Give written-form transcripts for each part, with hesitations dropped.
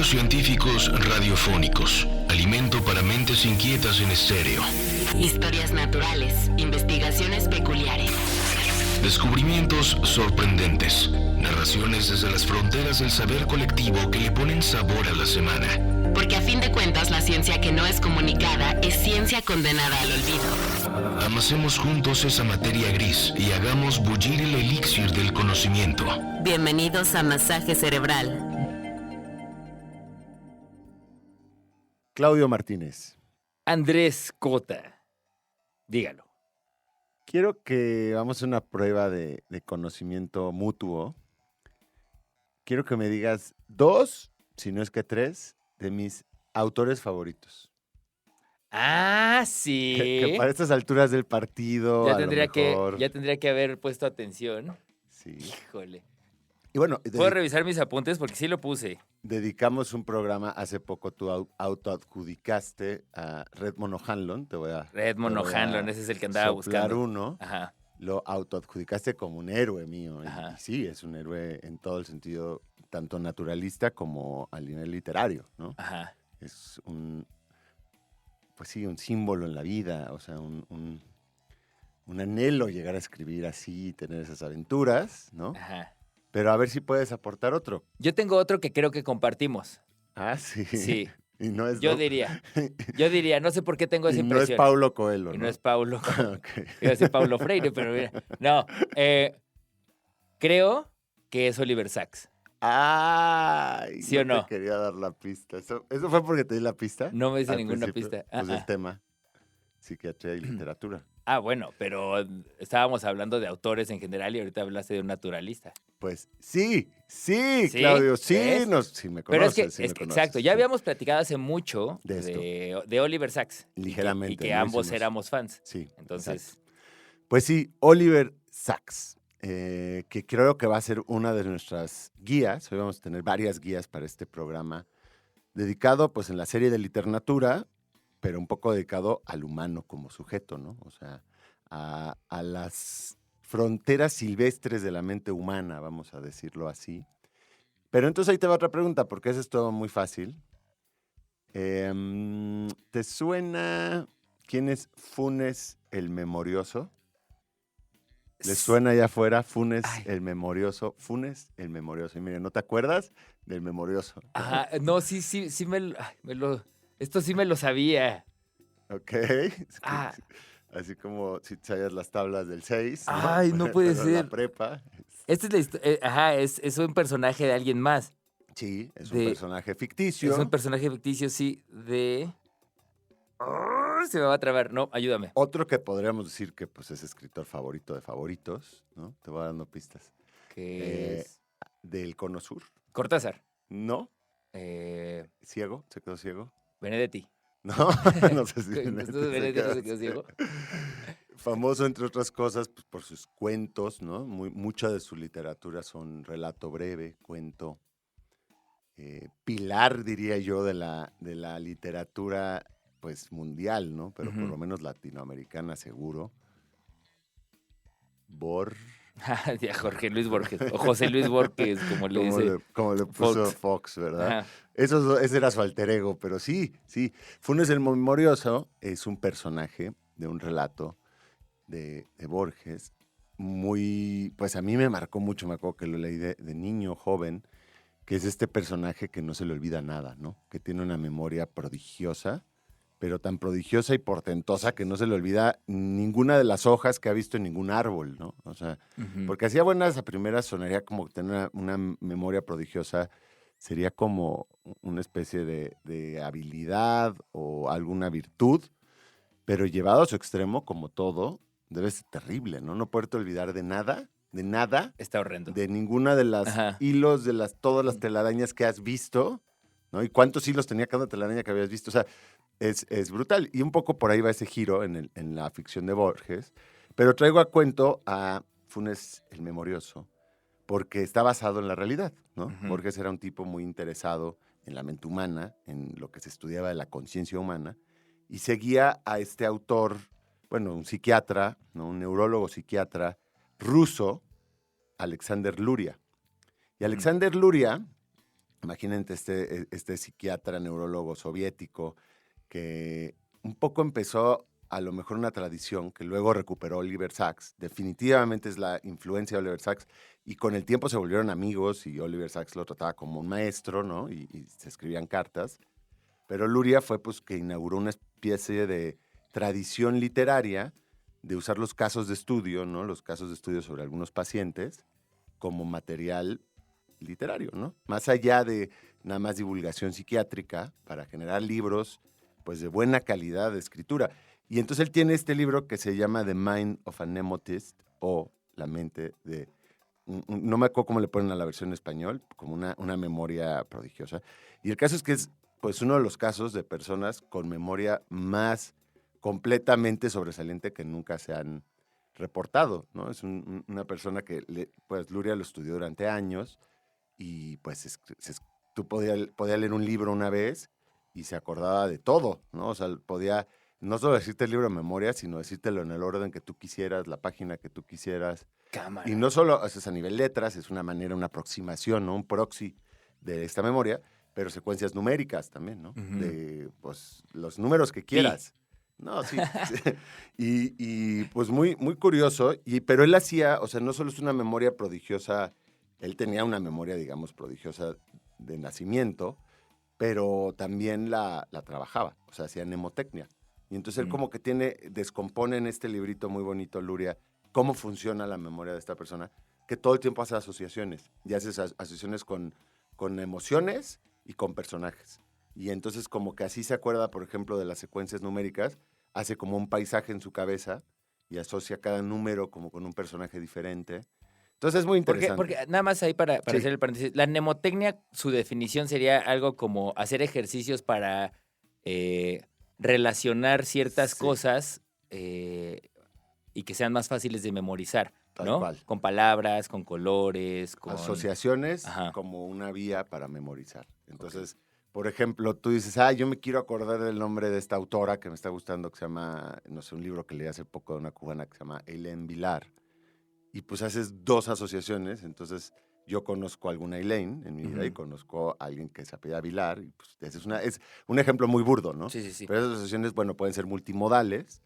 Estudios científicos radiofónicos. Alimento para mentes inquietas en estéreo. Historias naturales, investigaciones peculiares. Descubrimientos sorprendentes. Narraciones desde las fronteras del saber colectivo que le ponen sabor a la semana. Porque a fin de cuentas la ciencia que no es comunicada es ciencia condenada al olvido. Amasemos juntos esa materia gris y hagamos bullir el elixir del conocimiento. Bienvenidos a Masaje Cerebral. Claudio Martínez. Andrés Cota. Dígalo. Quiero que vamos a una prueba de conocimiento mutuo. Quiero que me digas 2, si no es que 3, de mis autores favoritos. Ah, sí. Que para estas alturas del partido, ya a tendría lo mejor... ya tendría que haber puesto atención. Sí. Híjole. Y bueno, ¿Puedo revisar mis apuntes? Porque sí lo puse. dedicamos un programa, hace poco tú autoadjudicaste a Redmond O'Hanlon. Redmond O'Hanlon, ese es el que andaba buscando. Uno. Ajá. Lo autoadjudicaste como un héroe mío. Ajá. Y sí, es un héroe en todo el sentido, tanto naturalista como a nivel literario, ¿no? Ajá. Es un símbolo en la vida, o sea, un anhelo llegar a escribir así, tener esas aventuras, ¿no? Ajá. Pero a ver si puedes aportar otro. Yo tengo otro que creo que compartimos. Ah, sí. Sí. Y no es Yo diría, no sé por qué tengo esa y no es impresión. Paulo Coelho, Y ¿no? no es Paulo. Ok. Iba a decir Paulo Freire, pero mira. No, creo que es Oliver Sacks. ¡Ay! ¿Sí o no? Te quería dar la pista. ¿Eso fue porque te di la pista? No me dice Al ninguna principio? pista. Pues el tema, psiquiatría y literatura. Ah, bueno, pero estábamos hablando de autores en general y ahorita hablaste de un naturalista. Pues sí, ¿Sí? Claudio, sí, ¿Ves? sí me Pero conoces. es que, sí me conoces, exacto, ya sí. habíamos platicado hace mucho De de Oliver Sacks. Ligeramente, Y que lo ambos hicimos. éramos fans. Sí, Entonces, exacto. Pues sí, Oliver Sacks, que creo que va a ser una de nuestras guías. Hoy vamos a tener varias guías para este programa, dedicado pues en la serie de literatura, pero un poco dedicado al humano como sujeto, ¿no? O sea, a las fronteras silvestres de la mente humana, vamos a decirlo así. Pero entonces ahí te va otra pregunta, porque eso es todo muy fácil. ¿Te suena quién es Funes el Memorioso? ¿Les suena allá afuera Funes el Memorioso? Funes el Memorioso. Y mire, ¿no te acuerdas del Memorioso? ajá, no, sí, esto sí me lo sabía. Ok. Ah. Así como si sabías las tablas del 6. Ay, no puede Pero en la ser. prepa. Esta es la historia, es un personaje de alguien más. Sí, es un De- personaje ficticio. Es un personaje ficticio, sí, de... ¡Oh! Se me va a trabar. No, ayúdame. Otro que podríamos decir que pues, es escritor favorito de favoritos, ¿no? Te voy dando pistas. ¿Qué es? Del Cono Sur. Cortázar. ¿No? Eh, ¿Ciego? ¿Se quedó ciego? Benedetti. No, no sé si Entonces, Benedetti se quedó ciego. Famoso, entre otras cosas, pues, por sus cuentos, ¿no? Mucha de su literatura son relato breve, cuento. Pilar, diría yo, de la literatura pues mundial, ¿no? Pero por lo menos latinoamericana, seguro. Ya, Jorge Luis Borges. O José Luis Borges, como le dice. Como le puso Fox. Fox, ¿verdad? Ajá. Ese era su alter ego, pero sí. Funes el Memorioso es un personaje de un relato de Borges muy, pues a mí me marcó mucho, me acuerdo que lo leí de niño, joven, que es este personaje que no se le olvida nada, ¿no? Que tiene una memoria prodigiosa, pero tan prodigiosa y portentosa que no se le olvida ninguna de las hojas que ha visto en ningún árbol, ¿no? O sea, porque hacía buenas a primeras sonaría como tener una memoria prodigiosa, sería como una especie de habilidad o alguna virtud, pero llevado a su extremo, como todo, debe ser terrible, ¿no? No poderte olvidar de nada, Está horrendo. de ninguna de las hilos, de todas las telarañas que has visto, ¿no? ¿Y cuántos hilos tenía cada telaraña que habías visto? O sea, es brutal. Y un poco por ahí va ese giro en la ficción de Borges. Pero traigo a cuento a Funes el Memorioso, porque está basado en la realidad, ¿no? Borges era un tipo muy interesado en la mente humana, en lo que se estudiaba de la conciencia humana, y seguía a este autor, bueno, un psiquiatra, ¿no? Un neurólogo psiquiatra ruso, Alexander Luria. Y Alexander Luria Imagínate este psiquiatra, neurólogo soviético que un poco empezó a lo mejor una tradición que luego recuperó Oliver Sacks. Definitivamente es la influencia de Oliver Sacks y con el tiempo se volvieron amigos y Oliver Sacks lo trataba como un maestro, ¿no? Y se escribían cartas. Pero Luria fue pues que inauguró una especie de tradición literaria de usar los casos de estudio, ¿no? Los casos de estudio sobre algunos pacientes como material literario, ¿no? Más allá de nada más divulgación psiquiátrica para generar libros pues de buena calidad de escritura. Y entonces él tiene este libro que se llama The Mind of a Mnemotist o La mente de... No me acuerdo cómo le ponen a la versión en español, como una memoria prodigiosa. Y el caso es que es pues uno de los casos de personas con memoria más completamente sobresaliente que nunca se han reportado, ¿no? Es una persona que, pues Luria lo estudió durante años y pues tú podías leer un libro una vez y se acordaba de todo, ¿no? O sea, podía no solo decirte el libro de memoria, sino decírtelo en el orden que tú quisieras, la página que tú quisieras. Cámara. Y no solo es a nivel letras, es una manera, una aproximación, ¿no? Un proxy de esta memoria, pero secuencias numéricas también, ¿no? Ujú. De, pues, los números que quieras. No, sí. Sí. Y, pues muy, muy curioso, pero él hacía, o sea, no solo es una memoria prodigiosa, él tenía una memoria, digamos, prodigiosa de nacimiento, pero también la trabajaba, o sea, hacía mnemotecnia. Y entonces él como que descompone en este librito muy bonito, Luria, cómo funciona la memoria de esta persona, que todo el tiempo hace asociaciones, y hace asociaciones con emociones y con personajes. Y entonces como que así se acuerda, por ejemplo, de las secuencias numéricas, hace como un paisaje en su cabeza y asocia cada número como con un personaje diferente. Entonces es muy interesante. Porque nada más ahí para Sí. hacer el paréntesis, la mnemotecnia, su definición sería algo como hacer ejercicios para relacionar ciertas Sí. cosas y que sean más fáciles de memorizar, Tal ¿no? cual. Con palabras, con colores, con... Asociaciones Ajá. como una vía para memorizar. Entonces, por ejemplo, tú dices, yo me quiero acordar del nombre de esta autora que me está gustando, que se llama, no sé, un libro que leí hace poco de una cubana que se llama Elaine Vilar. Y pues haces dos asociaciones. Entonces, yo conozco a alguna Elaine en mi vida y Ujú. conozco a alguien que se apellida Vilar. Y pues es un ejemplo muy burdo, ¿no? Sí, sí, sí. Pero esas asociaciones, bueno, pueden ser multimodales.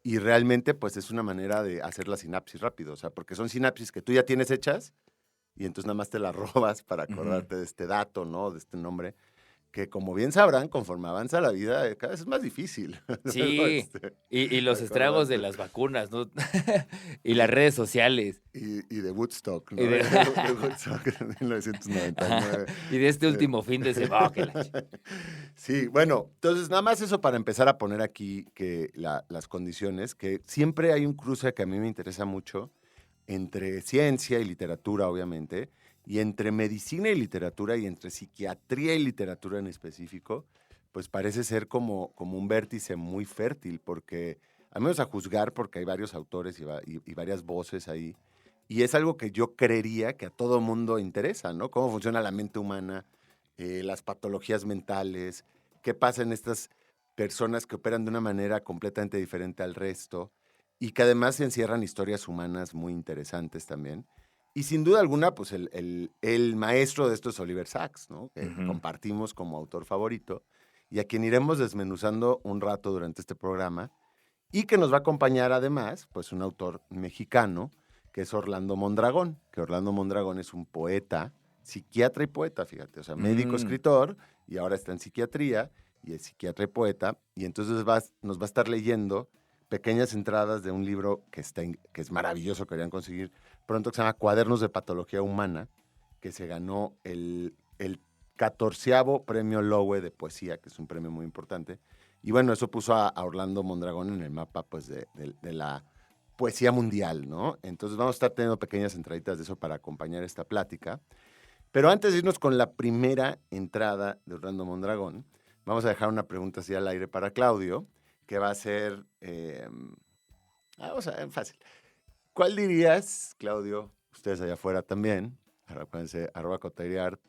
Y realmente, pues es una manera de hacer la sinapsis rápido. O sea, porque son sinapsis que tú ya tienes hechas y entonces nada más te las robas para acordarte de este dato, ¿no? De este nombre, que como bien sabrán, conforme avanza la vida, cada vez es más difícil. Sí, y los estragos de las vacunas, ¿no? Y las redes sociales. Y de Woodstock, ¿no? Y de- De Woodstock en Ajá. 1999. Y de este último fin de semana. Sí, bueno, entonces nada más eso para empezar a poner aquí que las condiciones, que siempre hay un cruce que a mí me interesa mucho entre ciencia y literatura, obviamente, y entre medicina y literatura y entre psiquiatría y literatura en específico, pues parece ser como un vértice muy fértil, porque, al menos a juzgar, porque hay varios autores y varias voces ahí, y es algo que yo creería que a todo mundo interesa, ¿no? Cómo funciona la mente humana, las patologías mentales, qué pasa en estas personas que operan de una manera completamente diferente al resto y que además se encierran historias humanas muy interesantes también. Y sin duda alguna, pues el maestro de esto es Oliver Sacks, ¿no? Que Ujú. compartimos como autor favorito y a quien iremos desmenuzando un rato durante este programa y que nos va a acompañar además, pues un autor mexicano que es Orlando Mondragón, que Orlando Mondragón es un poeta, psiquiatra y poeta, fíjate, o sea, médico, escritor, y ahora está en psiquiatría, y es psiquiatra y poeta, y entonces nos va a estar leyendo pequeñas entradas de un libro que es maravilloso, que querían conseguir pronto, que se llama Cuadernos de Patología Humana, que se ganó el 14º premio Lowe de poesía, que es un premio muy importante, y bueno, eso puso a Orlando Mondragón en el mapa, pues, de la poesía mundial, ¿no? Entonces vamos a estar teniendo pequeñas entraditas de eso para acompañar esta plática. Pero antes de irnos con la primera entrada de Orlando Mondragón, vamos a dejar una pregunta así al aire para Claudio, que va a ser, vamos a ver, fácil. ¿Cuál dirías, Claudio, ustedes allá afuera también, acuérdense, @coteriart,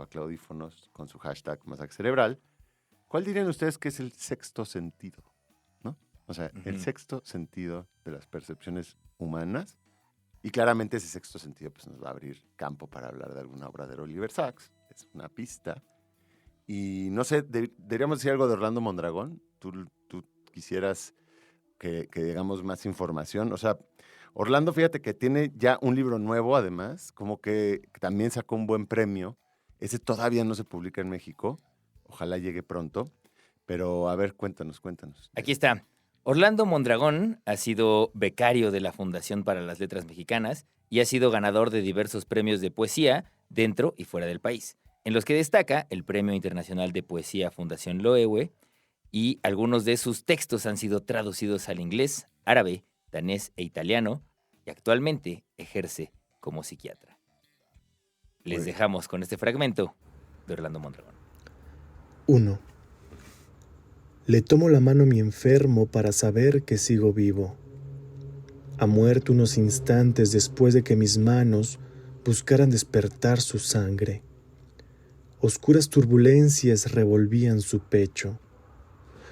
@claudífonos, con su hashtag Masaje Cerebral, ¿cuál dirían ustedes que es el sexto sentido? ¿No? O sea, el Ujú. sexto sentido de las percepciones humanas. Y claramente ese sexto sentido pues, nos va a abrir campo para hablar de alguna obra de Oliver Sacks, una pista. Y no sé, deberíamos decir algo de Orlando Mondragón. Tú quisieras que digamos más información. O sea, Orlando, fíjate que tiene ya un libro nuevo, además, como que también sacó un buen premio. Ese todavía no se publica en México. Ojalá llegue pronto. Pero a ver, cuéntanos. Aquí está. Orlando Mondragón ha sido becario de la Fundación para las Letras Mexicanas y ha sido ganador de diversos premios de poesía dentro y fuera del país, en los que destaca el Premio Internacional de Poesía Fundación Loewe, y algunos de sus textos han sido traducidos al inglés, árabe, danés e italiano, y actualmente ejerce como psiquiatra. Les dejamos con este fragmento de Orlando Mondragón. 1. Le tomo la mano a mi enfermo para saber que sigo vivo. Ha muerto unos instantes después de que mis manos buscaran despertar su sangre. Oscuras turbulencias revolvían su pecho.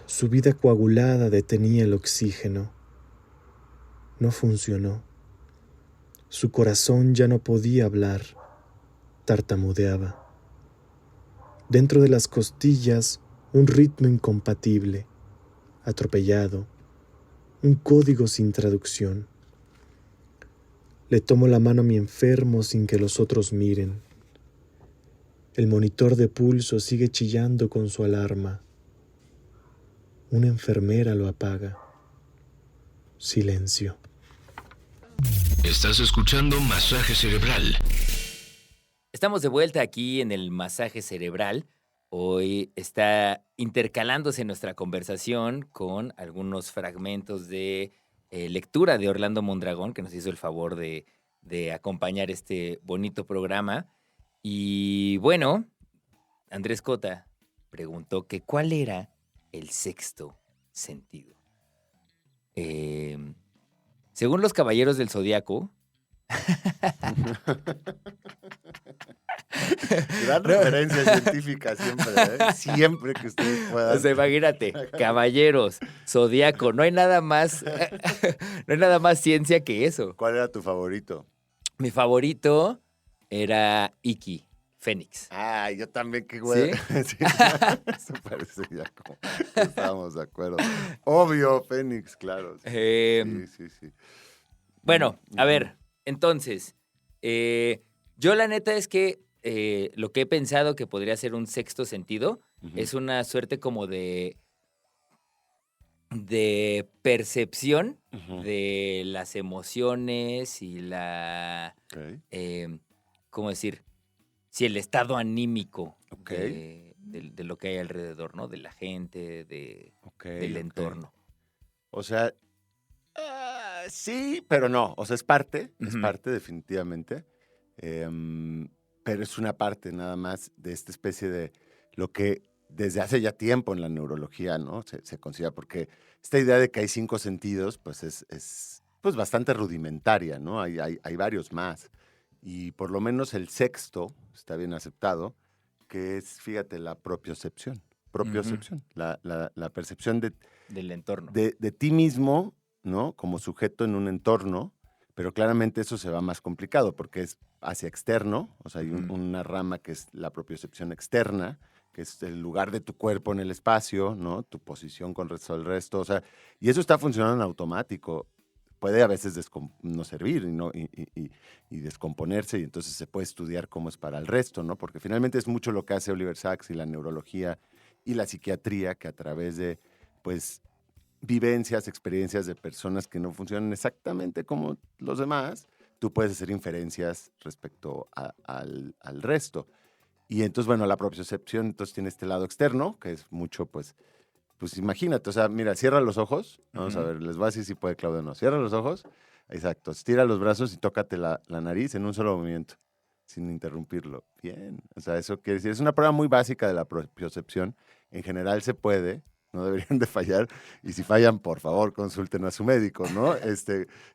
Su vida coagulada detenía el oxígeno. No funcionó. Su corazón ya no podía hablar. Tartamudeaba. Dentro de las costillas, un ritmo incompatible, atropellado, un código sin traducción. Le tomo la mano a mi enfermo sin que los otros miren. El monitor de pulso sigue chillando con su alarma. Una enfermera lo apaga. Silencio. Estás escuchando Masaje Cerebral. Estamos de vuelta aquí en el Masaje Cerebral. Hoy está intercalándose nuestra conversación con algunos fragmentos de lectura de Orlando Mondragón, que nos hizo el favor de acompañar este bonito programa. Y bueno, Andrés Cota preguntó que cuál era el sexto sentido. Según los Caballeros del Zodiaco, Gran referencia científica siempre, ¿eh? Siempre que ustedes puedan. O sea, imagínate, caballeros, zodiaco, no hay nada más ciencia que eso. ¿Cuál era tu favorito? Mi favorito era Iki, Fénix. Ah, yo también, qué güey. ¿Sí? Sí, eso parece ya como que estábamos de acuerdo. Obvio, Fénix, claro. Sí. Bueno, a ver, entonces, yo la neta es que lo que he pensado que podría ser un sexto sentido es una suerte como de percepción de las emociones y ¿cómo decir? Sí, el estado anímico de lo que hay alrededor, ¿no? De la gente, del entorno. O sea, sí, pero no. O sea, es parte definitivamente. Pero es una parte nada más de esta especie de lo que desde hace ya tiempo en la neurología, ¿no? Se considera, porque esta idea de que hay 5 sentidos, pues es pues bastante rudimentaria, ¿no? Hay varios más. Y por lo menos el sexto está bien aceptado, que es, fíjate, la propiocepción. La percepción del entorno. De ti mismo, ¿no? Como sujeto en un entorno, pero claramente eso se va más complicado porque es hacia externo, o sea, hay una rama que es la propiocepción externa, que es el lugar de tu cuerpo en el espacio, ¿no? Tu posición con respecto al resto, o sea, y eso está funcionando en automático. Puede a veces no servir y descomponerse, y entonces se puede estudiar cómo es para el resto, ¿no? Porque finalmente es mucho lo que hace Oliver Sacks y la neurología y la psiquiatría, que a través de, pues, vivencias, experiencias de personas que no funcionan exactamente como los demás, tú puedes hacer inferencias respecto al resto. Y entonces, bueno, la propiocepción entonces tiene este lado externo, que es mucho, pues imagínate, o sea, mira, cierra los ojos. Vamos a ver, les voy a decir si puede Claudio o no. Cierra los ojos. Exacto. Estira los brazos y tócate la nariz en un solo movimiento, sin interrumpirlo. Bien. O sea, eso quiere decir, es una prueba muy básica de la propiocepción. En general se puede, no deberían de fallar. Y si fallan, por favor, consulten a su médico, ¿no?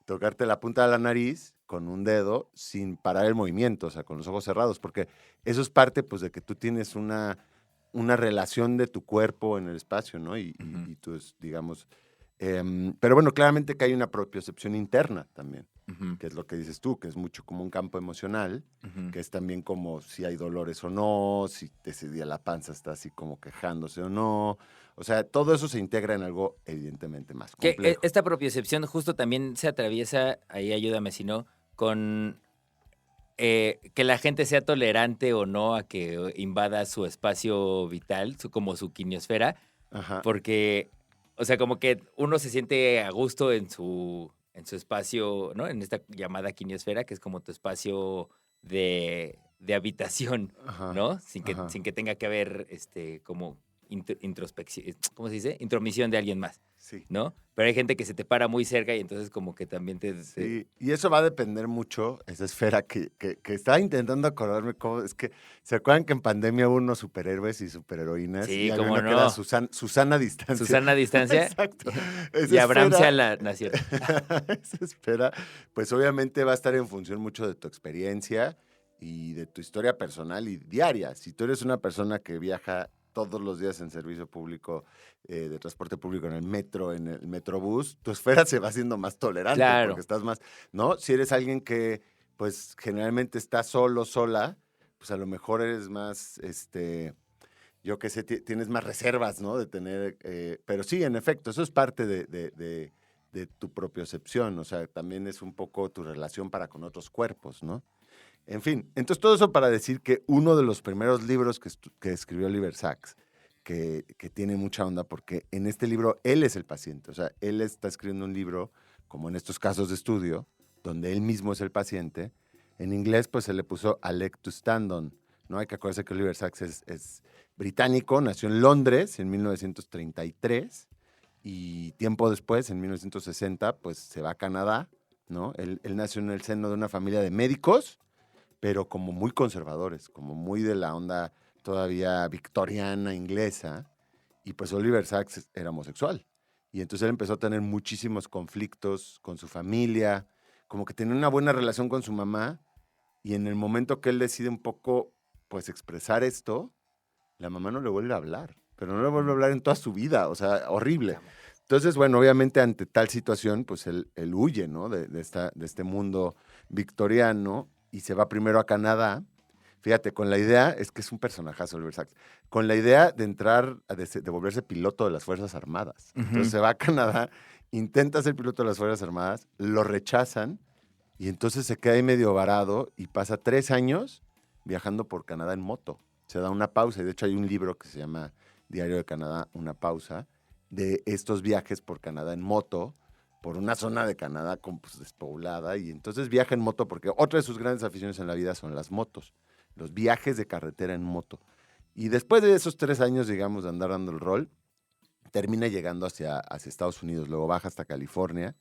Tocarte la punta de la nariz con un dedo sin parar el movimiento, o sea, con los ojos cerrados, porque eso es parte, pues, de que tú tienes una relación de tu cuerpo en el espacio, ¿no? Y tú, digamos... pero bueno, claramente que hay una propiocepción interna también. Ujú, que es lo que dices tú, que es mucho como un campo emocional, ujú. que es también como si hay dolores o no, si ese día la panza está así como quejándose o no. O sea, todo eso se integra en algo evidentemente más Que complejo. esta propiocepción justo también se atraviesa, ahí ayúdame si no, con que la gente sea tolerante o no a que invada su espacio vital, como su quimiosfera, Ajá, porque, o sea, como que uno se siente a gusto en su espacio, ¿no? En esta llamada quimiosfera, que es como tu espacio de habitación, ajá, ¿no? ajá. Sin que tenga que haber, como introspección, ¿cómo se dice? Intromisión de alguien más, Sí. ¿no? Pero hay gente que se te para muy cerca y entonces como que también Sí, y eso va a depender mucho, esa esfera que estaba intentando acordarme cómo, es que, ¿se acuerdan que en pandemia hubo unos superhéroes y superheroínas? Y Sí, había cómo una que era no. Susana Distancia. Susana a distancia Exacto. Esa y Abraham sea esfera, la... No es cierto. esa esfera, pues obviamente va a estar en función mucho de tu experiencia y de tu historia personal y diaria. Si tú eres una persona que viaja todos los días en servicio público, de transporte público, en el metro, en el metrobús, tu esfera se va haciendo más tolerante porque Claro. estás más, ¿no? Si eres alguien que, pues, generalmente está solo, sola, pues a lo mejor eres más, yo qué sé, tienes más reservas, ¿no? De tener, pero sí, en efecto, eso es parte de tu propiocepción, o sea, también es un poco tu relación para con otros cuerpos, ¿no? En fin, entonces todo eso para decir que uno de los primeros libros que escribió Oliver Sacks, que tiene mucha onda, porque en este libro él es el paciente, o sea, él está escribiendo un libro, como en estos casos de estudio, donde él mismo es el paciente. En inglés, pues se le puso A Leg to Stand On, ¿no? Hay que acordarse que Oliver Sacks es británico, nació en Londres en 1933 y tiempo después, en 1960, pues se va a Canadá, ¿no? Él nació en el seno de una familia de médicos, pero como muy conservadores, como muy de la onda todavía victoriana, inglesa, y pues Oliver Sacks era homosexual. Y entonces él empezó a tener muchísimos conflictos con su familia, como que tenía una buena relación con su mamá, y en el momento que él decide un poco, pues expresar esto, la mamá no le vuelve a hablar, pero no le vuelve a hablar en toda su vida, o sea, horrible. Cámara. Entonces, bueno, obviamente ante tal situación, pues él huye, ¿no? De este mundo victoriano y se va primero a Canadá. Fíjate, con la idea, es que es un personajazo Oliver Sacks, con la idea de entrar, de volverse piloto de las Fuerzas Armadas. Entonces Ujú. se va a Canadá, intenta ser piloto de las Fuerzas Armadas, lo rechazan y entonces se queda ahí medio varado y pasa 3 años viajando por Canadá en moto. Se da una pausa y de hecho hay un libro que se llama Diario de Canadá, una pausa, de estos viajes por Canadá en moto, por una zona de Canadá pues, despoblada, y entonces viaja en moto porque otra de sus grandes aficiones en la vida son las motos, los viajes de carretera en moto. Y después de esos 3 años, digamos, de andar dando el rol, termina llegando hacia Estados Unidos, luego baja hasta California,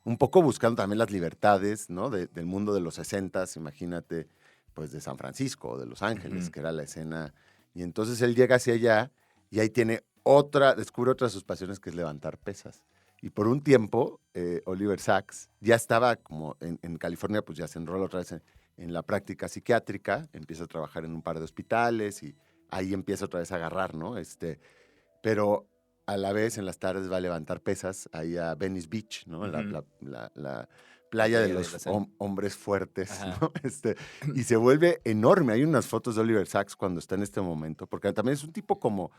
un poco buscando también las libertades, ¿no? Del mundo de los 60s, imagínate, pues de San Francisco, de Los Ángeles, Ujú. que era la escena. Y entonces él llega hacia allá y ahí descubre otra de sus pasiones, que es levantar pesas. Y por un tiempo, Oliver Sacks ya estaba como en California, pues ya se enrola otra vez en la práctica psiquiátrica, empieza a trabajar en un par de hospitales y ahí empieza otra vez a agarrar, ¿no? Pero a la vez en las tardes va a levantar pesas ahí a Venice Beach, ¿no? Ujú. La La playa de playa de los los Ángeles. hombres fuertes, Ajá. ¿no? Y se vuelve enorme. Hay unas fotos de Oliver Sacks cuando está en este momento, porque también es un tipo como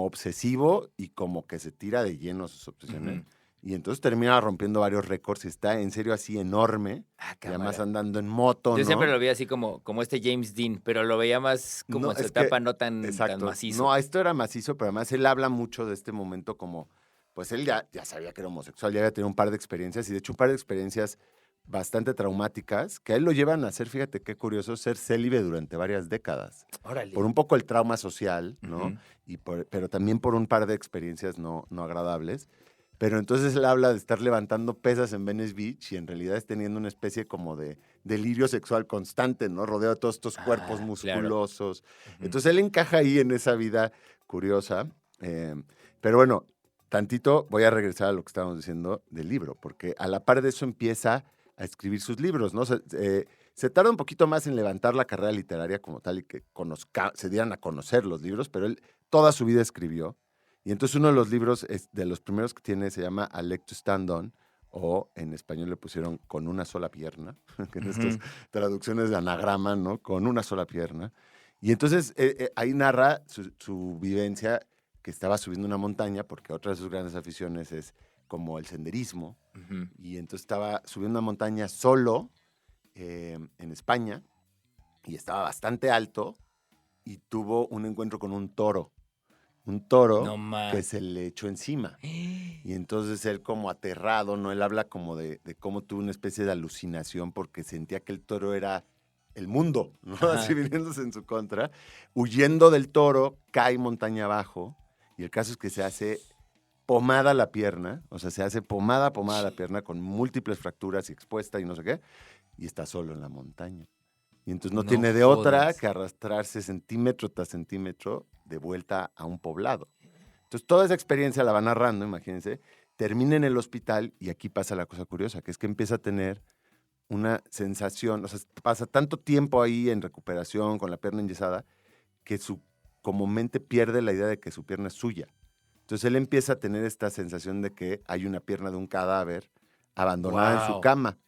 obsesivo y como que se tira de lleno a sus obsesiones. Ujú. Y entonces termina rompiendo varios récords y está en serio así enorme. Ah, Y además cámara. andando en moto, Yo siempre ¿no? lo vi así como este James Dean, pero lo veía más como No, en su es que, etapa no tan exacto. macizo. No, esto era macizo, pero además él habla mucho de este momento como, pues él ya sabía que era homosexual, ya había tenido un par de experiencias, y de hecho un par de experiencias bastante traumáticas, que a él lo llevan a ser, fíjate qué curioso, ser célibe durante varias décadas. Órale. Por un poco el trauma social, ¿no? Ujú. Pero también por un par de experiencias no agradables. Pero entonces él habla de estar levantando pesas en Venice Beach y en realidad es teniendo una especie como de delirio sexual constante, ¿no? Rodeado de todos estos cuerpos Ah, claro. musculosos. Ujú. Entonces él encaja ahí en esa vida curiosa. Pero bueno, tantito voy a regresar a lo que estábamos diciendo del libro, porque a la par de eso empieza a escribir sus libros, ¿no? Se tarda un poquito más en levantar la carrera literaria como tal y que se dieran a conocer los libros, pero él toda su vida escribió. Y entonces uno de los libros, de los primeros que tiene, se llama A Leg to Stand On, o en español le pusieron con una sola pierna, que en Ujú. estas traducciones de anagrama, ¿no? Con una sola pierna. Y entonces ahí narra su vivencia, que estaba subiendo una montaña, porque otra de sus grandes aficiones es como el senderismo. Ujú. Y entonces estaba subiendo una montaña solo en España y estaba bastante alto y tuvo un encuentro con un toro. Un toro No ma. que se le echó encima. Y entonces él como aterrado, ¿no? Él habla como de cómo tuvo una especie de alucinación porque sentía que el toro era el mundo, ¿no? Ajá. Así viniéndose en su contra. Huyendo del toro, cae montaña abajo y el caso es que se hace pomada la pierna, o sea, se hace pomada la pierna con múltiples fracturas y expuesta y no sé qué, y está solo en la montaña. Y entonces no No tiene de otra jodas. que arrastrarse centímetro tras centímetro de vuelta a un poblado. Entonces toda esa experiencia la va narrando, imagínense, termina en el hospital y aquí pasa la cosa curiosa, que es que empieza a tener una sensación, o sea, pasa tanto tiempo ahí en recuperación con la pierna enyesada que su como mente pierde la idea de que su pierna es suya. Entonces él empieza a tener esta sensación de que hay una pierna de un cadáver abandonada en su Wow. cama.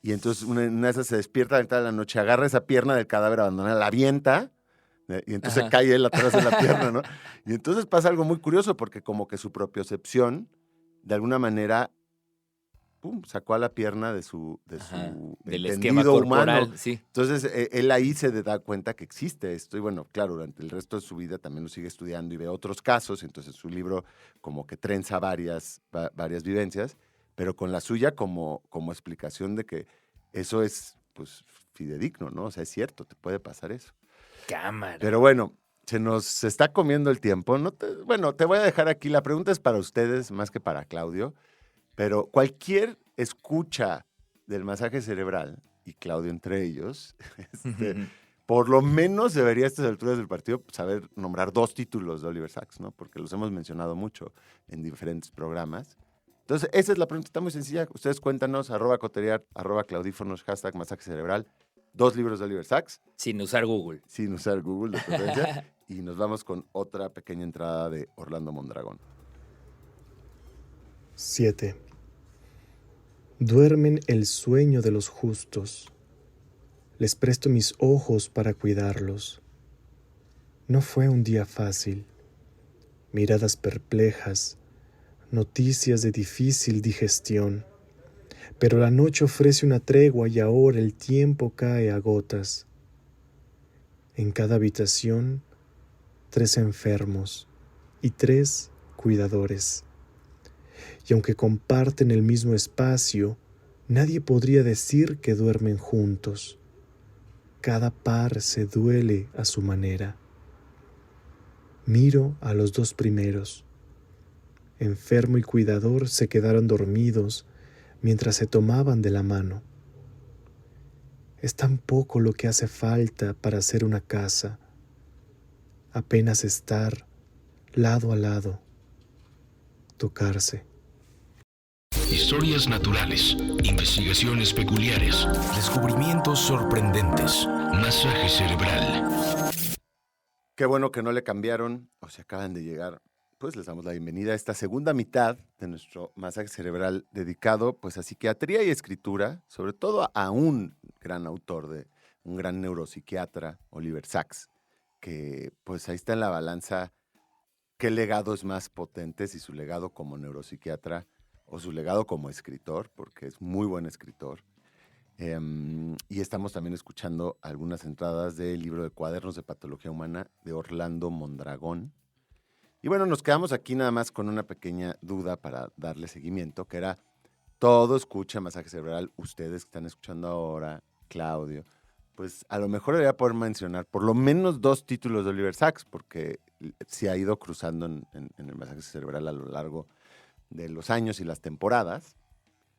Y entonces una de esas se despierta a la mitad de la noche, agarra esa pierna del cadáver abandonada, la avienta, y entonces Ajá. cae él atrás de la pierna, ¿no? Y entonces pasa algo muy curioso, porque como que su propiocepción, de alguna manera, pum, sacó a la pierna de Ajá. su Del esquema entendido humano. corporal, sí. Entonces, él ahí se da cuenta que existe esto. Y bueno, claro, durante el resto de su vida también lo sigue estudiando y ve otros casos. Entonces, su libro como que trenza varias vivencias, pero con la suya como explicación de que eso es, pues, fidedigno, ¿no? O sea, es cierto, te puede pasar eso. Cámara. Pero bueno, se nos está comiendo el tiempo. Bueno, te voy a dejar aquí. La pregunta es para ustedes más que para Claudio. Pero cualquier escucha del masaje cerebral, y Claudio entre ellos, por lo menos debería a estas alturas del partido saber nombrar 2 títulos de Oliver Sacks, ¿no? Porque los hemos mencionado mucho en diferentes programas. Entonces, esa es la pregunta, está muy sencilla. Ustedes cuéntanos, @coteriar, @claudífonos, #masaje cerebral, 2 libros de Oliver Sacks, Sin usar Google. sin usar Google de preferencia, y nos vamos con otra pequeña entrada de Orlando Mondragón. 7. Duermen el sueño de los justos. Les presto mis ojos para cuidarlos. No fue un día fácil. Miradas perplejas, noticias de difícil digestión. Pero la noche ofrece una tregua y ahora el tiempo cae a gotas. En cada habitación, 3 enfermos y 3 cuidadores. Y aunque comparten el mismo espacio, nadie podría decir que duermen juntos. Cada par se duele a su manera. Miro a los 2 primeros. Enfermo y cuidador se quedaron dormidos mientras se tomaban de la mano. Es tan poco lo que hace falta para hacer una casa. Apenas estar lado a lado, tocarse. Historias naturales, investigaciones peculiares, descubrimientos sorprendentes, masaje cerebral. Qué bueno que no le cambiaron o se acaban de llegar. Pues les damos la bienvenida a esta segunda mitad de nuestro masaje cerebral dedicado pues a psiquiatría y escritura, sobre todo a un gran autor, un gran neuropsiquiatra, Oliver Sacks, que pues ahí está en la balanza qué legado es más potente, si su legado como neuropsiquiatra o su legado como escritor, porque es muy buen escritor. Y estamos también escuchando algunas entradas del libro de Cuadernos de Patología Humana de Orlando Mondragón. Y bueno, nos quedamos aquí nada más con una pequeña duda para darle seguimiento, que era todo escucha masaje cerebral, ustedes que están escuchando ahora, Claudio, pues a lo mejor debería poder mencionar por lo menos 2 títulos de Oliver Sacks, porque se ha ido cruzando en el masaje cerebral a lo largo de los años y las temporadas.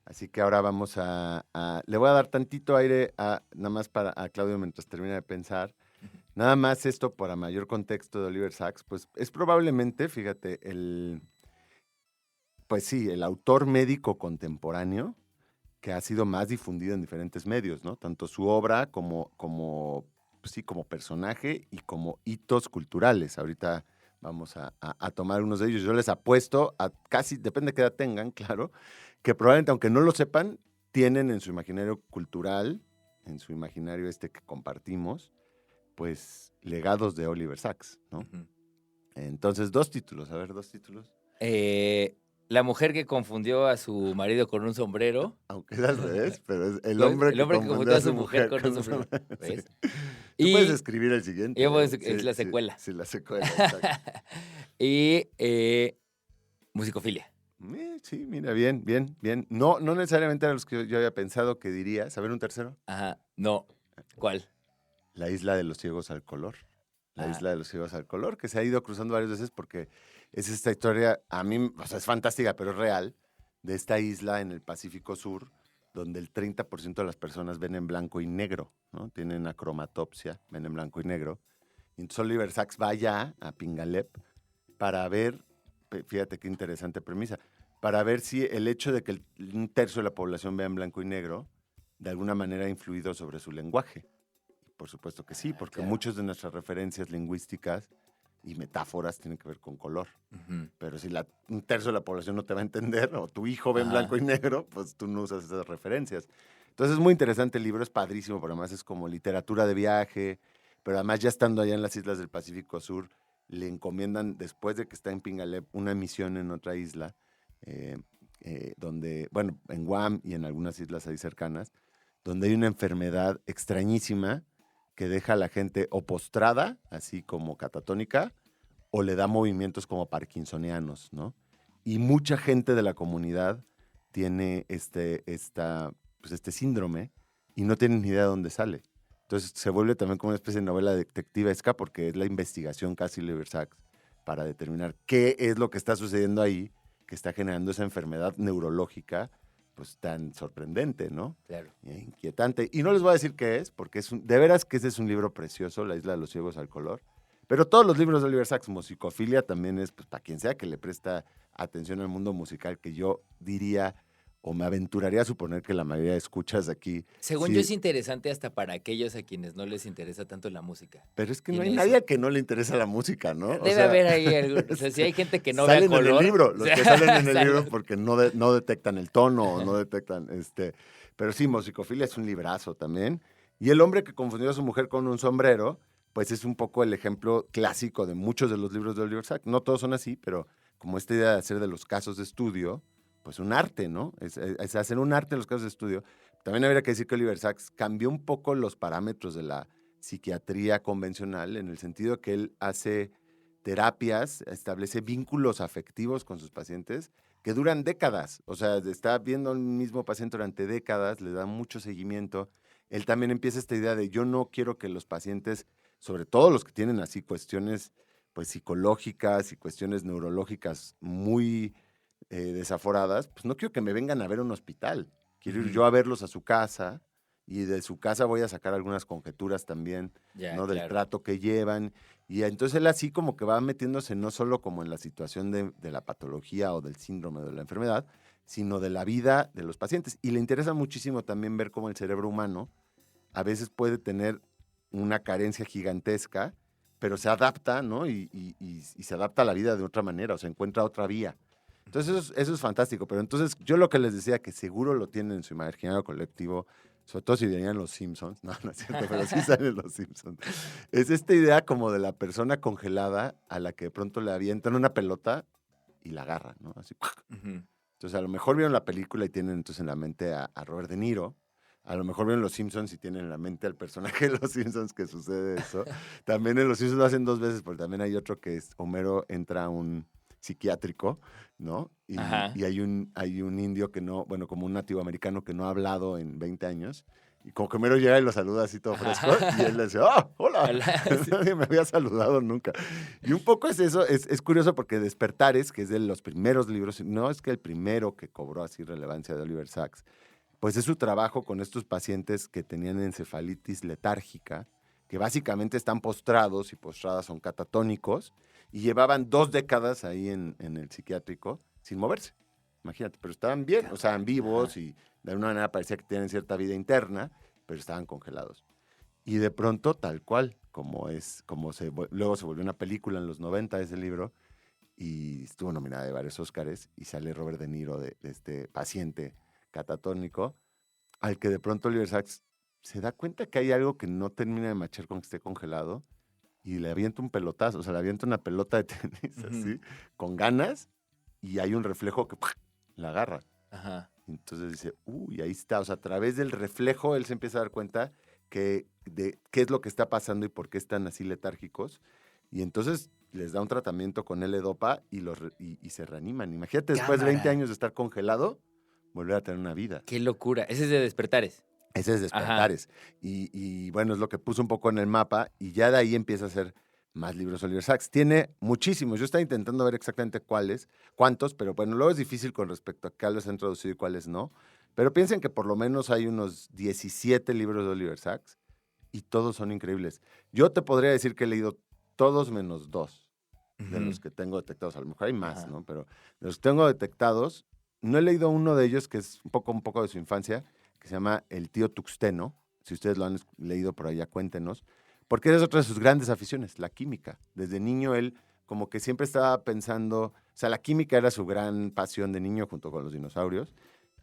Así que ahora vamos le voy a dar tantito aire nada más a Claudio mientras termina de pensar. Nada más esto para mayor contexto de Oliver Sacks, pues es probablemente, fíjate, el autor médico contemporáneo que ha sido más difundido en diferentes medios, ¿no? Tanto su obra como personaje y como hitos culturales. Ahorita vamos a tomar unos de ellos. Yo les apuesto, a casi, depende de qué edad tengan, claro, que probablemente, aunque no lo sepan, tienen en su imaginario cultural, en su imaginario que compartimos, pues legados de Oliver Sacks, ¿no? Ujú. Entonces, 2 títulos, a ver, 2 títulos. La mujer que confundió a su marido con un sombrero. Aunque es al revés, pero es el Pues, hombre, el hombre que confundió a su mujer con un su- sombrero. ¿Ves? Sí. Tú Y- puedes escribir el siguiente. Yo puedo ¿eh? es la secuela. Sí, la secuela, exacto. Y musicofilia. Sí, mira, bien, bien, bien. No necesariamente eran los que yo había pensado que dirías. A ver, un tercero. Ajá. No. ¿Cuál? La isla de los ciegos al color. La Ah. isla de los ciegos al color, que se ha ido cruzando varias veces porque es esta historia, a mí, o sea, es fantástica, pero es real, de esta isla en el Pacífico Sur, donde el 30% de las personas ven en blanco y negro, ¿no? Tienen acromatopsia, ven en blanco y negro. Y entonces Oliver Sacks va allá, a Pingalep, para ver, fíjate qué interesante premisa, para ver si el hecho de que un tercio de la población vea en blanco y negro, de alguna manera ha influido sobre su lenguaje. Por supuesto que sí, porque claro. muchas de nuestras referencias lingüísticas y metáforas tienen que ver con color. Ujú. Pero si un tercio de la población no te va a entender, o tu hijo ve en Ajá. blanco y negro, pues tú no usas esas referencias. Entonces es muy interesante el libro, es padrísimo, pero además es como literatura de viaje, pero además ya estando allá en las islas del Pacífico Sur, le encomiendan, después de que está en Pingalep, una misión en otra isla, donde, bueno, en Guam y en algunas islas ahí cercanas, donde hay una enfermedad extrañísima que deja a la gente o postrada, así como catatónica, o le da movimientos como parkinsonianos, ¿no? Y mucha gente de la comunidad tiene este síndrome y no tienen ni idea de dónde sale. Entonces se vuelve también como una especie de novela detectivesca porque es la investigación casi Oliver Sacks para determinar qué es lo que está sucediendo ahí, que está generando esa enfermedad neurológica pues tan sorprendente, ¿no? Claro. Inquietante. Y no les voy a decir qué es, porque de veras que ese es un libro precioso, La isla de los ciegos al color. Pero todos los libros de Oliver Sacks, musicofilia también es, pues, para quien sea que le presta atención al mundo musical, que yo diría, o me aventuraría a suponer que la mayoría de escuchas aquí. Según sí, yo es interesante hasta para aquellos a quienes no les interesa tanto la música. pero es que no hay tiene nadie a que no le interesa la música, ¿no? O Debe sea, haber ahí algún, o sea, si hay gente que no vea salen color. en el libro, los que salen en el Salen. libro porque no detectan el tono o no detectan pero sí, musicofilia es un librazo también. Y El hombre que confundió a su mujer con un sombrero, pues es un poco el ejemplo clásico de muchos de los libros de Oliver Sacks. No todos son así, pero como esta idea de hacer de los casos de estudio, pues un arte, ¿no? Es hacer un arte de los casos de estudio. También habría que decir que Oliver Sacks cambió un poco los parámetros de la psiquiatría convencional en el sentido que él hace terapias, establece vínculos afectivos con sus pacientes que duran décadas. O sea, está viendo al mismo paciente durante décadas, le da mucho seguimiento. Él también empieza esta idea de yo no quiero que los pacientes, sobre todo los que tienen así cuestiones pues psicológicas y cuestiones neurológicas muy desaforadas, pues no quiero que me vengan a ver a un hospital. Quiero ir yo a verlos a su casa y de su casa voy a sacar algunas conjeturas también, Ya, ¿no? Del claro. trato que llevan. Y entonces él así como que va metiéndose no solo como en la situación de la patología o del síndrome de la enfermedad, sino de la vida de los pacientes. Y le interesa muchísimo también ver cómo el cerebro humano a veces puede tener una carencia gigantesca, pero se adapta, ¿no? Y se adapta a la vida de otra manera, o se encuentra otra vía. Entonces eso es fantástico. Pero entonces yo lo que les decía, que seguro lo tienen en su imaginario colectivo, sobre todo si venían los Simpsons, no es cierto, pero sí salen los Simpsons. Es esta idea como de la persona congelada a la que de pronto le avientan una pelota y la agarra, ¿no? Así. Ujú. Entonces a lo mejor vieron la película y tienen entonces en la mente a Robert De Niro. A lo mejor vieron los Simpsons y tienen en la mente al personaje de los Simpsons que sucede eso. También en los Simpsons lo hacen 2 veces, porque también hay otro que es Homero entra a un psiquiátrico, ¿no? Y Ajá. hay un indio que no, bueno, como un nativo americano que no ha hablado en 20 años. Y como que Homero llega y lo saluda así todo fresco. Y él le dice, ¡oh, hola! Hola, sí. Nadie me había saludado nunca. Y un poco es eso, es curioso porque Despertares, que es de los primeros libros, no es que el primero que cobró así relevancia de Oliver Sacks, pues es su trabajo con estos pacientes que tenían encefalitis letárgica, que básicamente están postrados y postradas son catatónicos, y llevaban 2 décadas ahí en el psiquiátrico sin moverse. Imagínate, pero estaban bien, o sea, estaban vivos y de alguna manera parecía que tenían cierta vida interna, pero estaban congelados. Y de pronto, tal cual, luego se volvió una película en los 90 ese libro y estuvo nominada de varios Óscares y sale Robert De Niro de este paciente catatónico al que de pronto Oliver Sacks se da cuenta que hay algo que no termina de machar con que esté congelado y le avienta un pelotazo, o sea, le avienta una pelota de tenis así, con ganas y hay un reflejo que la agarra. Ajá. Entonces dice, uy, ahí está. O sea, a través del reflejo él se empieza a dar cuenta de qué es lo que está pasando y por qué están así letárgicos. Y entonces les da un tratamiento con L-Dopa y se reaniman. Imagínate, después de 20 años de estar congelado, volver a tener una vida. ¡Qué locura! Ese es de Despertares. Ese es Despertares. Y bueno, es lo que puso un poco en el mapa y ya de ahí empieza a hacer más libros Oliver Sacks. Tiene muchísimos. Yo estaba intentando ver exactamente cuántos, pero bueno, luego es difícil con respecto a cuáles han traducido y cuáles no. Pero piensen que por lo menos hay unos 17 libros de Oliver Sacks y todos son increíbles. Yo te podría decir que he leído todos menos 2 de los que tengo detectados. A lo mejor hay más, ¿no? Pero de los que tengo detectados, no he leído uno de ellos que es un poco de su infancia, que se llama El tío Tuxteno. Si ustedes lo han leído por allá, cuéntenos. Porque esa es otra de sus grandes aficiones, la química. Desde niño él como que siempre estaba pensando, o sea, la química era su gran pasión de niño junto con los dinosaurios,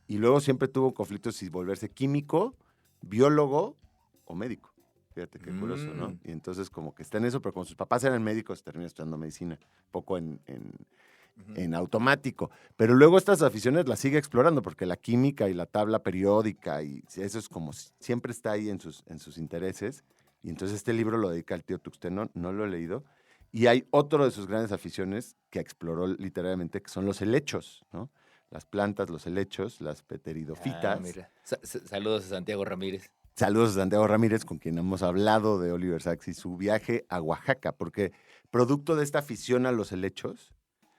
y luego siempre tuvo conflictos si volverse químico, biólogo o médico. Fíjate qué curioso, ¿no? Y entonces como que está en eso, pero como sus papás eran médicos, termina estudiando medicina, poco en automático. Pero luego estas aficiones las sigue explorando, porque la química y la tabla periódica, y eso es como siempre está ahí en sus intereses. Y entonces este libro lo dedica al tío Tuxteno, no lo he leído. Y hay otro de sus grandes aficiones que exploró literariamente, que son los helechos, ¿no? Las plantas, los helechos, las pteridofitas. Mira. Saludos a Santiago Ramírez. Saludos a Santiago Ramírez, con quien hemos hablado de Oliver Sacks y su viaje a Oaxaca, porque producto de esta afición a los helechos,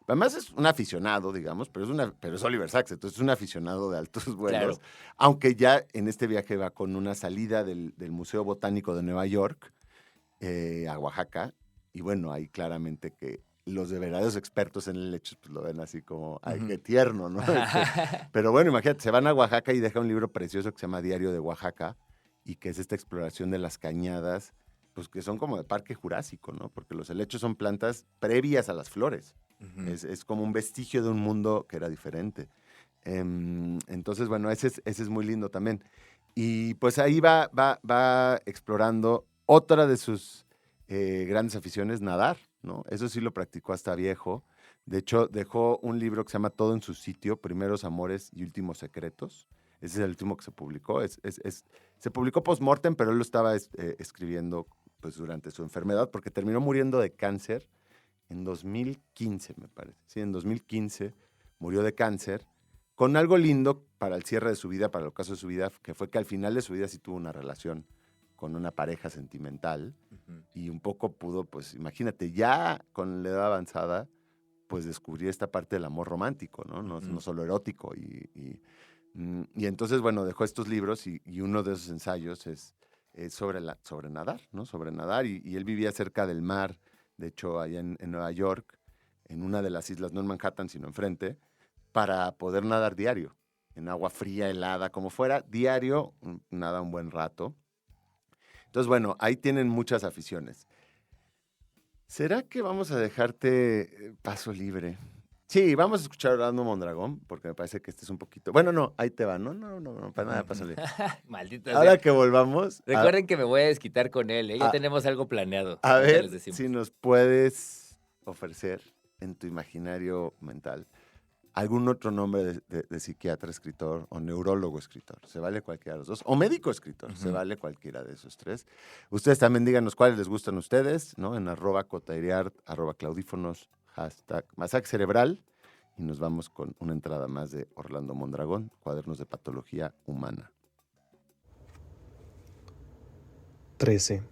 además es un aficionado, digamos, pero es Oliver Sacks, entonces es un aficionado de altos vuelos, claro. Aunque ya en este viaje va con una salida del Museo Botánico de Nueva York a Oaxaca, y bueno, ahí claramente que los de verdaderos expertos en helechos pues lo ven así como, ay, qué tierno, ¿no? Pero bueno, imagínate, se van a Oaxaca y deja un libro precioso que se llama Diario de Oaxaca, y que es esta exploración de las cañadas, pues que son como de Parque Jurásico, ¿no? Porque los helechos son plantas previas a las flores. Es como un vestigio de un mundo que era diferente. Entonces, bueno, ese es muy lindo también. Y pues ahí va explorando otra de sus grandes aficiones, nadar, ¿no? Eso sí lo practicó hasta viejo. De hecho, dejó un libro que se llama Todo en su sitio, Primeros Amores y Últimos Secretos. Ese es el último que se publicó. Se publicó post-mortem, pero él lo estaba escribiendo pues, durante su enfermedad, porque terminó muriendo de cáncer en 2015, me parece. Sí, en 2015 murió de cáncer, con algo lindo para el cierre de su vida, para el ocaso de su vida, que fue que al final de su vida sí tuvo una relación con una pareja sentimental y un poco pudo, pues imagínate, ya con la edad avanzada, pues descubrir esta parte del amor romántico, ¿no? No solo erótico. Y entonces, bueno, dejó estos libros y uno de esos ensayos es sobre nadar, ¿no? Sobre nadar, y él vivía cerca del mar, de hecho, allá en Nueva York, en una de las islas, no en Manhattan, sino enfrente, para poder nadar diario, en agua fría, helada, como fuera, diario, nada un buen rato. Entonces, bueno, ahí tienen muchas aficiones. ¿Será que vamos a dejarte paso libre? Sí, vamos a escuchar a Orlando Mondragón, porque me parece que este es un poquito... Bueno, no, ahí te va. No, para nada, paso libre. Maldita Ahora que volvamos... Recuerden que me voy a desquitar con él, ¿eh? Ya tenemos algo planeado. A ver si nos puedes ofrecer en tu imaginario mental algún otro nombre de psiquiatra, escritor, o neurólogo, escritor. Se vale cualquiera de los dos. O médico, escritor. Se vale cualquiera de esos tres. Ustedes también díganos cuáles les gustan a ustedes, ¿no? En @cotairiart, @claudífonos, #Masaje Cerebral. Y nos vamos con una entrada más de Orlando Mondragón, Cuadernos de Patología Humana. 13.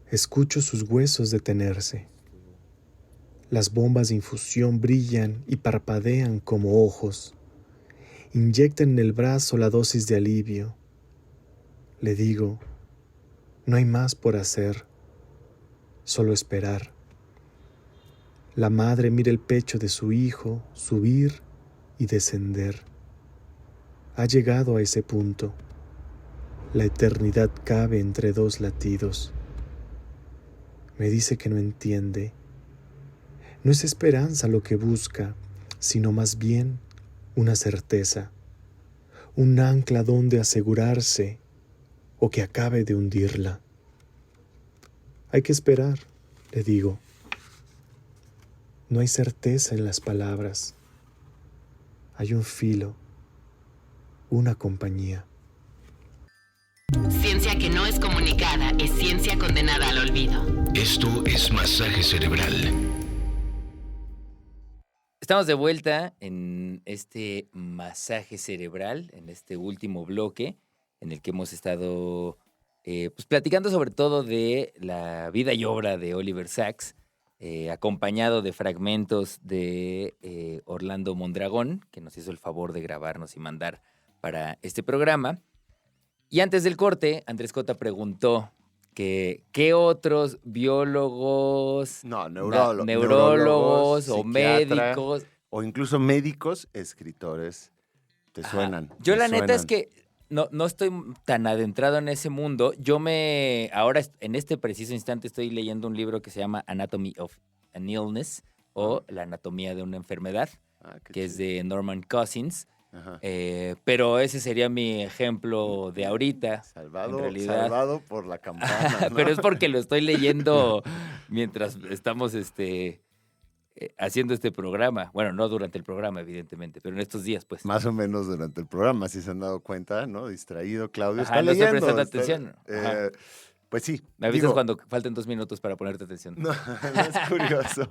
Escucho sus huesos detenerse. Las bombas de infusión brillan y parpadean como ojos. Inyectan en el brazo la dosis de alivio. Le digo, no hay más por hacer, solo esperar. La madre mira el pecho de su hijo subir y descender. Ha llegado a ese punto. La eternidad cabe entre dos latidos. Me dice que no entiende. No es esperanza lo que busca, sino más bien una certeza, un ancla donde asegurarse o que acabe de hundirla. Hay que esperar, le digo. No hay certeza en las palabras. Hay un filo, una compañía. Ciencia que no es comunicada es ciencia condenada al olvido. Esto es Masaje Cerebral. Estamos de vuelta en este masaje cerebral, en este último bloque, en el que hemos estado pues platicando sobre todo de la vida y obra de Oliver Sacks, acompañado de fragmentos de Orlando Mondragón, que nos hizo el favor de grabarnos y mandar para este programa. Y antes del corte, Andrés Cota preguntó que qué otros biólogos, neurólogos o médicos. O incluso médicos, escritores, te suenan. Yo te la neta es suenan. que no estoy tan adentrado en ese mundo. Ahora en este preciso instante estoy leyendo un libro que se llama Anatomy of an Illness o La anatomía de una enfermedad, Qué que es chido. de Norman Cousins. Ajá. Pero ese sería mi ejemplo de ahorita, en Salvado, realidad. salvado por la campana, ¿no? Pero es porque lo estoy leyendo mientras estamos haciendo este programa. Bueno, no durante el programa, evidentemente, pero en estos días, pues. Más o menos durante el programa, si se han dado cuenta, ¿no? Distraído, Claudio Ajá, está no estoy leyendo. prestando está- atención. Ajá. Pues sí. Me avisas digo, cuando falten 2 minutos para ponerte atención. No, no es curioso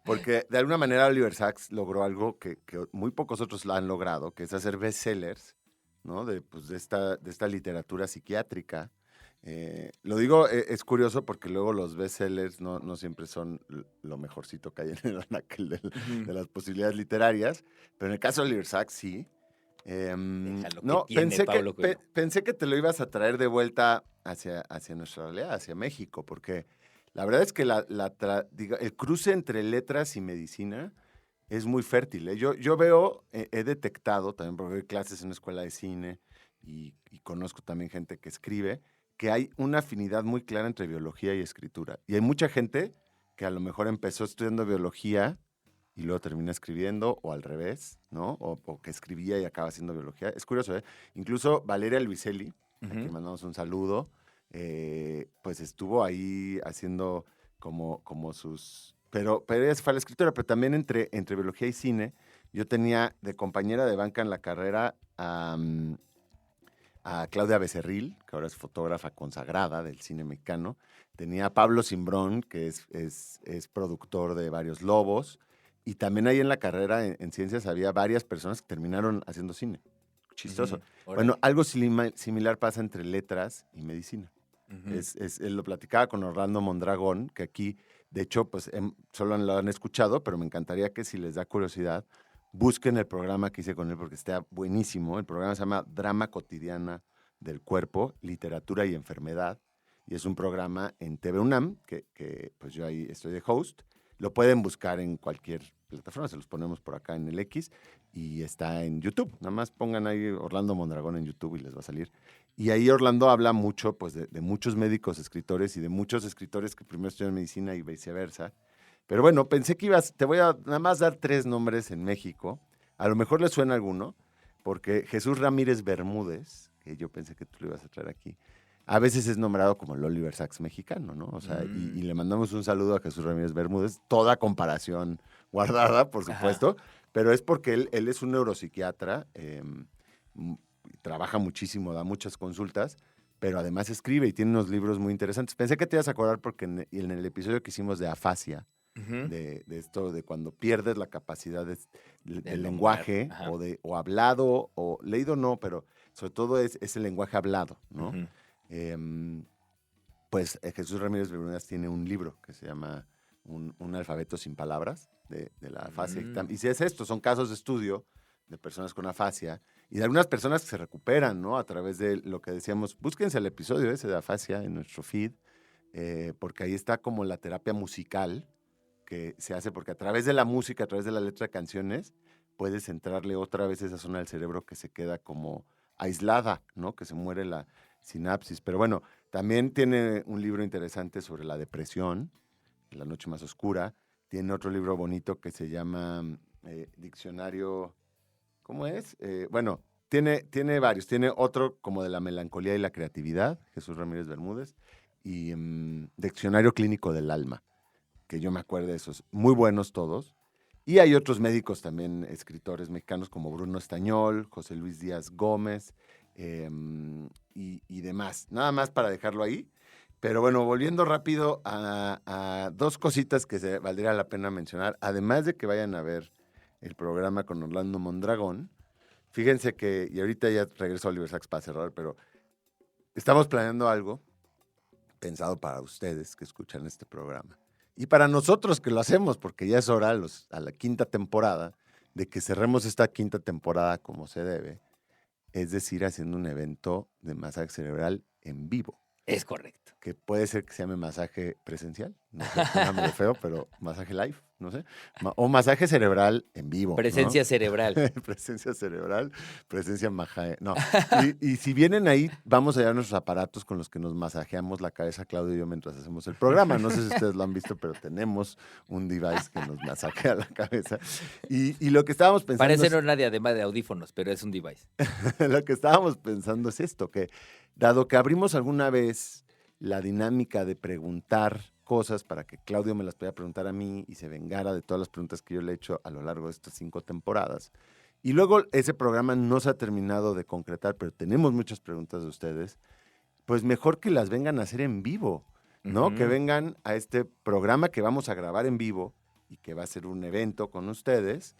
porque de alguna manera Oliver Sacks logró algo que muy pocos otros la han logrado, que es hacer bestsellers, ¿no? De esta literatura psiquiátrica. Lo digo, es curioso porque luego los bestsellers no siempre son lo mejorcito que hay en el anaquel de las posibilidades literarias, pero en el caso de Oliver Sacks sí. Déjalo que No, tiene Pablo Coelho. pensé que te lo ibas a traer de vuelta hacia nuestra realidad, hacia México, porque la verdad es que el cruce entre letras y medicina es muy fértil. Yo veo, he detectado, también porque doy clases en una escuela de cine y conozco también gente que escribe, que hay una afinidad muy clara entre biología y escritura. Y hay mucha gente que a lo mejor empezó estudiando biología y luego termina escribiendo, o al revés, ¿no? O que escribía y acaba haciendo biología. Es curioso, ¿eh? Incluso Valeria Luiselli, a quien mandamos un saludo, pues estuvo ahí haciendo como sus... Pero ella fue la escritora, pero también entre biología y cine, yo tenía de compañera de banca en la carrera a Claudia Becerril, que ahora es fotógrafa consagrada del cine mexicano. Tenía a Pablo Simbrón, que es productor de varios Lobos. Y también ahí en la carrera en ciencias había varias personas que terminaron haciendo cine. Chistoso. Bueno, algo similar pasa entre letras y medicina. Él lo platicaba con Orlando Mondragón, que aquí, de hecho, pues solo lo han escuchado, pero me encantaría que si les da curiosidad, busquen el programa que hice con él porque está buenísimo. El programa se llama Drama Cotidiana del Cuerpo, Literatura y Enfermedad. Y es un programa en TV UNAM, que pues yo ahí estoy de host. Lo pueden buscar en cualquier plataforma, se los ponemos por acá en el X y está en YouTube. Nada más pongan ahí Orlando Mondragón en YouTube y les va a salir. Y ahí Orlando habla mucho pues, de muchos médicos escritores y de muchos escritores que primero estudian medicina y viceversa. Pero bueno, pensé que te voy a nada más dar 3 nombres en México. A lo mejor les suena alguno, porque Jesús Ramírez Bermúdez, que yo pensé que tú lo ibas a traer aquí, a veces es nombrado como el Oliver Sacks mexicano, ¿no? O sea, y le mandamos un saludo a Jesús Ramírez Bermúdez, toda comparación guardada, por supuesto, pero es porque él es un neuropsiquiatra, trabaja muchísimo, da muchas consultas, pero además escribe y tiene unos libros muy interesantes. Pensé que te ibas a acordar porque en el episodio que hicimos de afasia, de esto, de cuando pierdes la capacidad del lenguaje, o hablado, o leído no, pero sobre todo es el lenguaje hablado, ¿no? Pues Jesús Ramírez Bermúdez tiene un libro que se llama Un alfabeto sin palabras de la afasia. Y si es esto, son casos de estudio de personas con afasia y de algunas personas que se recuperan, ¿no? A través de lo que decíamos, búsquense el episodio ese de afasia en nuestro feed, porque ahí está como la terapia musical que se hace, porque a través de la música, a través de la letra de canciones, puedes entrarle otra vez a esa zona del cerebro que se queda como aislada, ¿no? Que se muere la sinapsis. Pero bueno, también tiene un libro interesante sobre la depresión, La noche más oscura. Tiene otro libro bonito que se llama Diccionario, ¿cómo es? Bueno, tiene varios. Tiene otro como de la melancolía y la creatividad, Jesús Ramírez Bermúdez, y Diccionario Clínico del Alma, que yo me acuerdo de esos. Muy buenos todos. Y hay otros médicos también, escritores mexicanos como Bruno Estañol, José Luis Díaz Gómez y demás. Nada más para dejarlo ahí. Pero bueno, volviendo rápido a dos cositas que valdría la pena mencionar, además de que vayan a ver el programa con Orlando Mondragón. Fíjense que, y ahorita ya regreso a Oliver Sacks para cerrar, pero estamos planeando algo pensado para ustedes que escuchan este programa. Y para nosotros que lo hacemos, porque ya es hora a la quinta temporada, de que cerremos esta quinta temporada como se debe, es decir, haciendo un evento de masaje cerebral en vivo. Es correcto. Que puede ser que se llame masaje presencial, no sé, suena medio feo, pero masaje live, no sé. O masaje cerebral en vivo. Presencia ¿no? cerebral. Presencia cerebral, presencia masaje. No. Y si vienen ahí, vamos a llevar nuestros aparatos con los que nos masajeamos la cabeza, Claudio y yo, mientras hacemos el programa. No sé si ustedes lo han visto, pero tenemos un device que nos masajea la cabeza. Y lo que estábamos pensando. Parece una diadema de audífonos, pero es un device. Lo que estábamos pensando es esto, que dado que abrimos alguna vez la dinámica de preguntar cosas para que Claudio me las pudiera preguntar a mí y se vengara de todas las preguntas que yo le he hecho a lo largo de estas 5 temporadas. Y luego ese programa no se ha terminado de concretar, pero tenemos muchas preguntas de ustedes. Pues mejor que las vengan a hacer en vivo, ¿no? Ujú. Que vengan a este programa que vamos a grabar en vivo y que va a ser un evento con ustedes,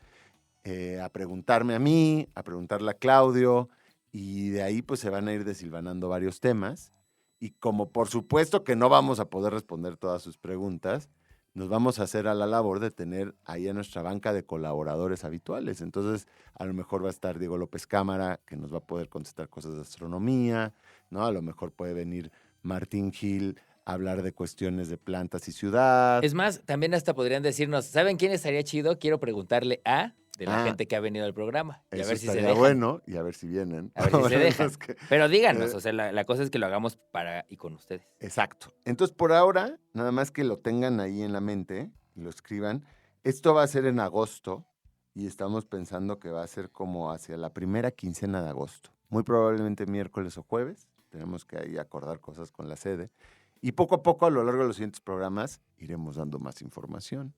a preguntarme a mí, a preguntarle a Claudio, y de ahí pues se van a ir desilvanando varios temas. Y como por supuesto que no vamos a poder responder todas sus preguntas, nos vamos a hacer a la labor de tener ahí a nuestra banca de colaboradores habituales. Entonces, a lo mejor va a estar Diego López Cámara, que nos va a poder contestar cosas de astronomía, ¿no? A lo mejor puede venir Martín Gil a hablar de cuestiones de plantas y ciudad. Es más, también hasta podrían decirnos, ¿saben quién estaría chido? Quiero preguntarle a de la Ah. gente que ha venido al programa. Y a Eso ver si se estaría dejan. bueno y a ver si vienen. A ver si se dejan. Es que- Pero díganos, o sea, la cosa es que lo hagamos para y con ustedes. Exacto. Entonces, por ahora, nada más que lo tengan ahí en la mente y lo escriban. Esto va a ser en agosto y estamos pensando que va a ser como hacia la primera quincena de agosto. Muy probablemente miércoles o jueves. Tenemos que ahí acordar cosas con la sede. Y poco a poco, a lo largo de los siguientes programas, iremos dando más información.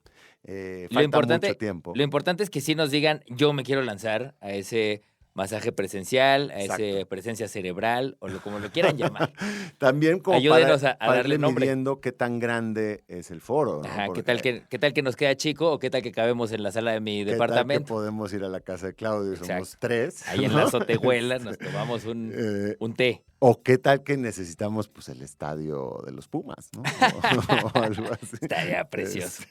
Falta mucho tiempo. Lo importante es que sí nos digan, yo me quiero lanzar a ese masaje presencial, a ese Exacto. presencia cerebral, o como lo quieran llamar. También como Ayúdenos para, a para darle irle nombre. midiendo qué tan grande es el foro. ¿no? Ajá, Porque ¿qué tal que nos queda chico o qué tal que cabemos en la sala de mi ¿qué tal departamento? que podemos ir a la casa de Claudio y somos Exacto. 3? Ahí en la azotehuela nos tomamos Eh, un té. O qué tal que necesitamos pues el estadio de los Pumas, ¿no? O algo así. Estaría precioso.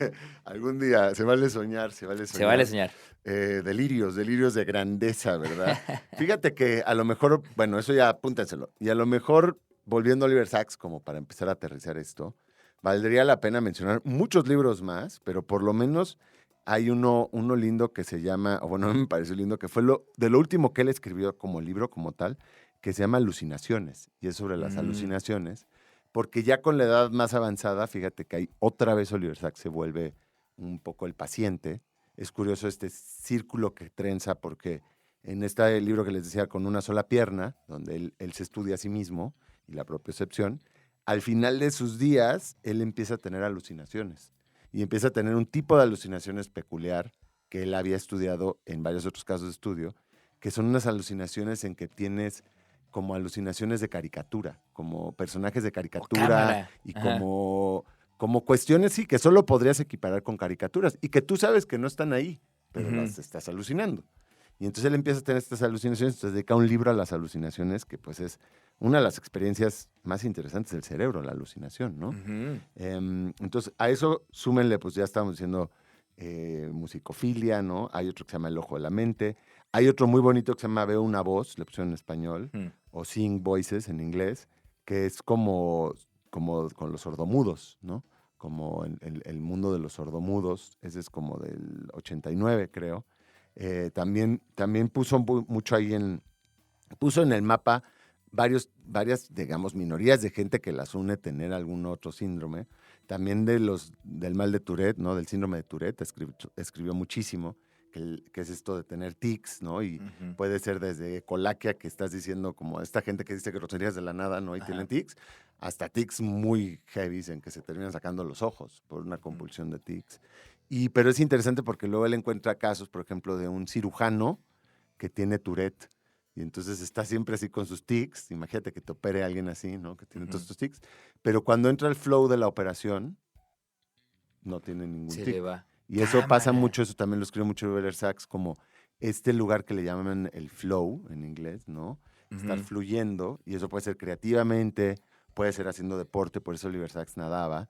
Algún día, se vale soñar. Se vale soñar. Delirios de grandeza, ¿verdad? Fíjate que a lo mejor, bueno, eso ya apúntenselo. Y a lo mejor, volviendo a Oliver Sacks, como para empezar a aterrizar esto, valdría la pena mencionar muchos libros más, pero por lo menos hay uno lindo que se llama, o bueno, me pareció lindo, que fue de lo último que él escribió como libro, como tal, que se llama Alucinaciones, y es sobre las alucinaciones, porque ya con la edad más avanzada, fíjate que ahí otra vez Oliver Sacks se vuelve un poco el paciente. Es curioso este círculo que trenza, porque en este libro que les decía, Con una sola pierna, donde él se estudia a sí mismo y la propiocepción, al final de sus días, él empieza a tener alucinaciones, y empieza a tener un tipo de alucinaciones peculiar que él había estudiado en varios otros casos de estudio, que son unas alucinaciones en que tienes como alucinaciones de caricatura, como personajes de caricatura cámara. y Ajá. como cuestiones, sí, que solo podrías equiparar con caricaturas y que tú sabes que no están ahí, pero Ujú. las estás alucinando. Y entonces él empieza a tener estas alucinaciones, entonces dedica un libro a las alucinaciones, que pues es una de las experiencias más interesantes del cerebro, la alucinación, ¿no? Ujú. Entonces, a eso súmenle, pues ya estábamos diciendo musicofilia, ¿no? Hay otro que se llama El ojo de la mente. Hay otro muy bonito que se llama Veo una voz, le pusieron en español, Ujú. o Seeing Voices en inglés, que es como con los sordomudos, ¿no? Como el mundo de los sordomudos. Ese es como del 89, creo. También puso mucho ahí en puso en el mapa varias, digamos, minorías de gente que las une tener algún otro síndrome. También del mal de Tourette, ¿no? Del síndrome de Tourette, escribió muchísimo, que es esto de tener tics, ¿no? Y puede ser desde colaquia, que estás diciendo como esta gente que dice groserías de la nada, ¿no? Y tienen tics, hasta tics muy heavy en que se terminan sacando los ojos por una compulsión de tics. Pero es interesante porque luego él encuentra casos, por ejemplo, de un cirujano que tiene Tourette. Y entonces está siempre así con sus tics. Imagínate que te opere alguien así, ¿no? Que tiene todos estos tics. Pero cuando entra el flow de la operación, no tiene ningún tic. Se le va. Y eso pasa mucho, eso también lo escribe mucho Oliver Sacks, como este lugar que le llaman el flow en inglés, ¿no? Estar fluyendo. Y eso puede ser creativamente, puede ser haciendo deporte, por eso Oliver Sacks nadaba.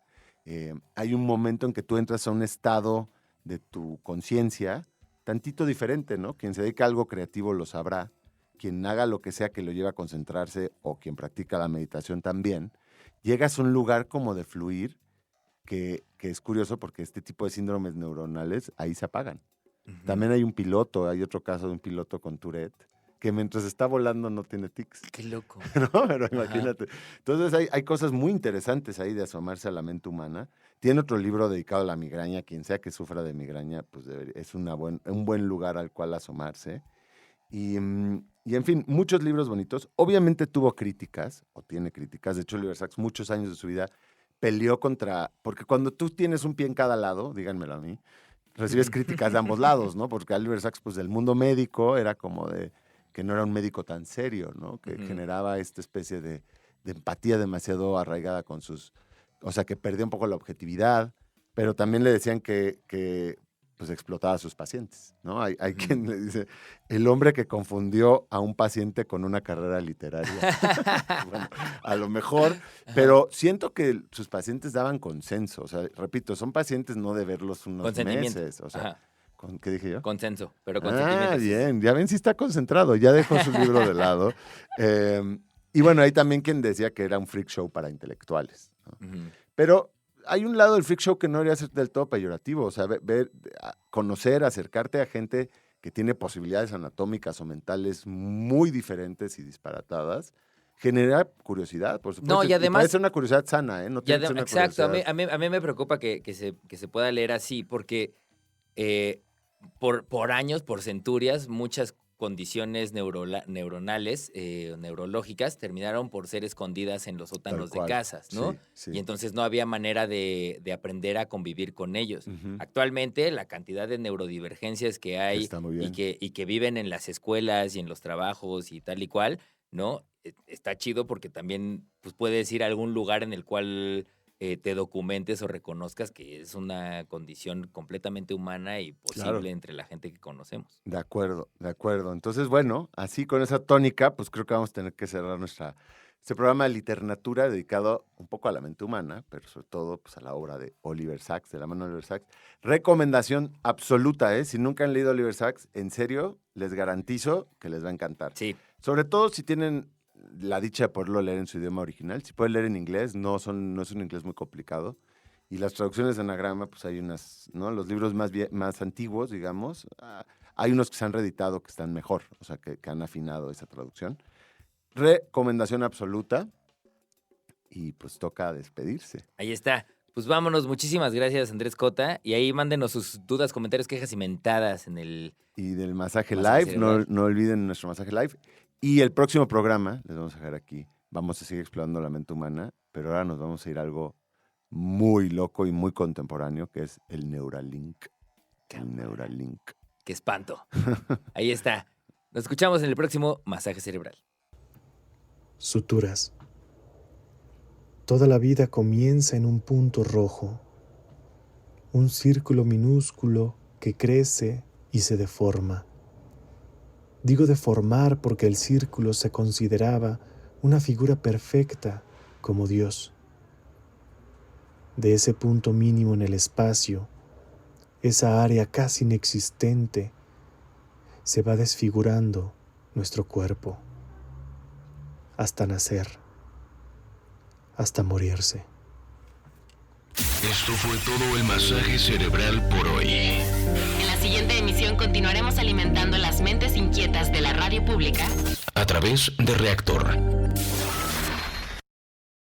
Hay un momento en que tú entras a un estado de tu conciencia tantito diferente, ¿no? Quien se dedica a algo creativo lo sabrá. Quien haga lo que sea que lo lleve a concentrarse o quien practica la meditación también, llegas a un lugar como de fluir que es curioso porque este tipo de síndromes neuronales ahí se apagan. También hay otro caso de un piloto con Tourette que mientras está volando no tiene tics. Qué loco. ¿No? Pero imagínate. Entonces hay cosas muy interesantes ahí de asomarse a la mente humana. Tiene otro libro dedicado a la migraña. Quien sea que sufra de migraña, pues es un buen lugar al cual asomarse. Y en fin, muchos libros bonitos. Obviamente tuvo críticas, o tiene críticas. De hecho, Oliver Sacks, muchos años de su vida, peleó porque cuando tú tienes un pie en cada lado, díganmelo a mí, recibes críticas de ambos lados, ¿no? Porque Oliver Sacks, pues del mundo médico, era como de que no era un médico tan serio, ¿no? Que generaba esta especie de empatía demasiado arraigada con o sea, que perdía un poco la objetividad, pero también le decían que pues explotaba a sus pacientes, ¿no? Hay quien le dice, el hombre que confundió a un paciente con una carrera literaria. Bueno, a lo mejor, pero siento que sus pacientes daban consenso, o sea, repito, son pacientes no de verlos unos meses, o sea, ¿qué dije yo? Consenso, pero con sentimientos. Bien, ya ven si está concentrado, ya dejó su libro de lado. Y bueno, hay también quien decía que era un freak show para intelectuales, ¿no? Pero hay un lado del freak show que no debería ser del todo peyorativo, o sea, conocer, acercarte a gente que tiene posibilidades anatómicas o mentales muy diferentes y disparatadas, genera curiosidad, por supuesto. No, y además... puede ser una curiosidad sana, ¿eh? No tiene que ser una exacto, curiosidad. a mí me preocupa que se pueda leer así, porque por años, por centurias, muchas condiciones neuronales, neurológicas, terminaron por ser escondidas en los sótanos de casas, ¿no? Sí, sí. Y entonces no había manera de aprender a convivir con ellos. Actualmente, la cantidad de neurodivergencias que hay y que viven en las escuelas y en los trabajos y tal y cual, ¿no? Está chido porque también pues, puedes ir a algún lugar en el cual te documentes o reconozcas que es una condición completamente humana y posible entre la gente que conocemos. De acuerdo. Entonces, bueno, así con esa tónica, pues creo que vamos a tener que cerrar este programa de literatura dedicado un poco a la mente humana, pero sobre todo pues, a la obra de Oliver Sacks, de la mano de Oliver Sacks. Recomendación absoluta, ¿eh? Si nunca han leído Oliver Sacks, en serio, les garantizo que les va a encantar. Sí. Sobre todo si tienen la dicha de poderlo leer en su idioma original. Si pueden leer en inglés, no es un inglés muy complicado. Y las traducciones de anagrama, pues hay unas, ¿no? Los libros más antiguos, digamos, hay unos que se han reeditado que están mejor, o sea, que han afinado esa traducción. Recomendación absoluta. Y pues toca despedirse. Ahí está. Pues vámonos. Muchísimas gracias, Andrés Cota. Y ahí mándenos sus dudas, comentarios, quejas y mentadas en el... Y del masaje live. No olviden nuestro masaje live. Y el próximo programa, les vamos a dejar aquí, vamos a seguir explorando la mente humana, pero ahora nos vamos a ir a algo muy loco y muy contemporáneo, que es el Neuralink. El Neuralink. ¡Qué espanto! Ahí está. Nos escuchamos en el próximo Masaje Cerebral. Suturas. Toda la vida comienza en un punto rojo, un círculo minúsculo que crece y se deforma. Digo deformar porque el círculo se consideraba una figura perfecta como Dios. De ese punto mínimo en el espacio, esa área casi inexistente, se va desfigurando nuestro cuerpo, hasta nacer, hasta morirse. Esto fue todo el masaje cerebral por hoy. En la siguiente emisión continuaremos alimentando las mentes inquietas de la radio pública a través de Reactor.